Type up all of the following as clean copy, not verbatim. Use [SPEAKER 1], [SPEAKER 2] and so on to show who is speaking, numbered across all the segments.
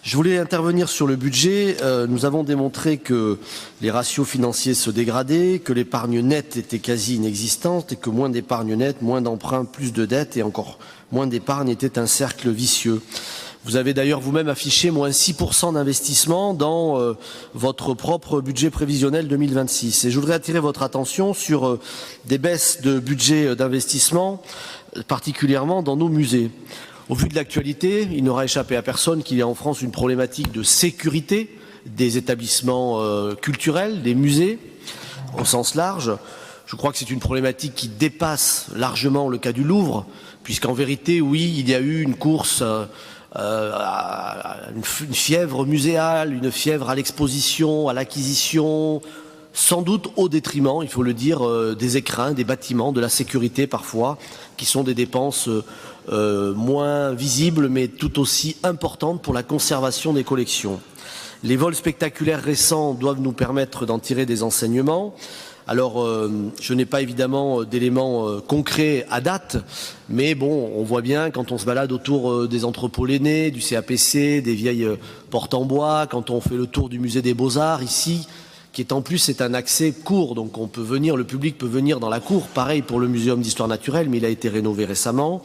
[SPEAKER 1] Je voulais intervenir sur le budget. Nous avons démontré que les ratios financiers se dégradaient, que l'épargne nette était quasi inexistante et que moins d'épargne nette, moins d'emprunts, plus de dettes et encore moins d'épargne était un cercle vicieux. Vous avez d'ailleurs vous-même affiché moins 6% d'investissement dans votre propre budget prévisionnel 2026. Et je voudrais attirer votre attention sur des baisses de budget d'investissement, particulièrement dans nos musées. Au vu de l'actualité, il n'aura échappé à personne qu'il y a en France une problématique de sécurité des établissements culturels, des musées, au sens large. Je crois que c'est une problématique qui dépasse largement le cas du Louvre, puisqu'en vérité, oui, il y a eu une course, une fièvre muséale, une fièvre à l'exposition, à l'acquisition, sans doute au détriment, il faut le dire, des écrins, des bâtiments, de la sécurité parfois, qui sont des dépenses moins visibles mais tout aussi importantes pour la conservation des collections. Les vols spectaculaires récents doivent nous permettre d'en tirer des enseignements. Alors, je n'ai pas évidemment d'éléments concrets à date, mais bon, on voit bien quand on se balade autour des entrepôts Lenné, du CAPC, des vieilles portes en bois, quand on fait le tour du musée des Beaux-Arts ici, qui est en plus c'est un accès court, donc on peut venir, le public peut venir dans la cour, pareil pour le Muséum d'histoire naturelle, mais il a été rénové récemment.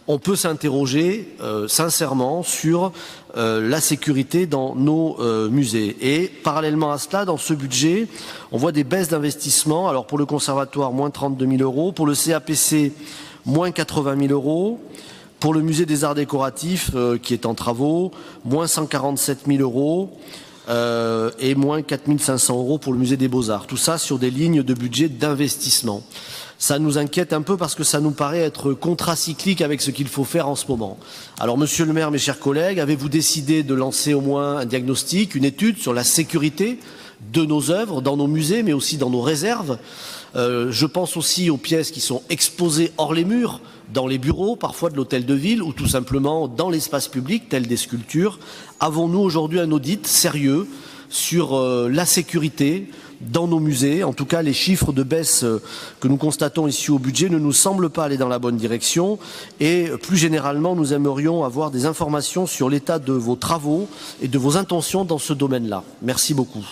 [SPEAKER 1] On peut s'interroger sincèrement sur la sécurité dans nos musées. Et parallèlement à cela, dans ce budget, on voit des baisses d'investissement. Alors pour le conservatoire, moins 32 000 euros. Pour le CAPC, moins 80 000 euros. Pour le musée des arts décoratifs, qui est en travaux, moins 147 000 euros. Et moins 4 500 euros pour le musée des Beaux-Arts. Tout ça sur des lignes de budget d'investissement. Ça nous inquiète un peu parce que ça nous paraît être contracyclique avec ce qu'il faut faire en ce moment. Alors, Monsieur le maire, mes chers collègues, avez-vous décidé de lancer au moins un diagnostic, une étude sur la sécurité de nos œuvres, dans nos musées, mais aussi dans nos réserves? Je pense aussi aux pièces qui sont exposées hors les murs, dans les bureaux, parfois de l'hôtel de ville, ou tout simplement dans l'espace public, telles des sculptures. Avons-nous aujourd'hui un audit sérieux sur la sécurité dans nos musées? En tout cas, les chiffres de baisse que nous constatons ici au budget ne nous semblent pas aller dans la bonne direction. Et plus généralement, nous aimerions avoir des informations sur l'état de vos travaux et de vos intentions dans ce domaine-là. Merci beaucoup.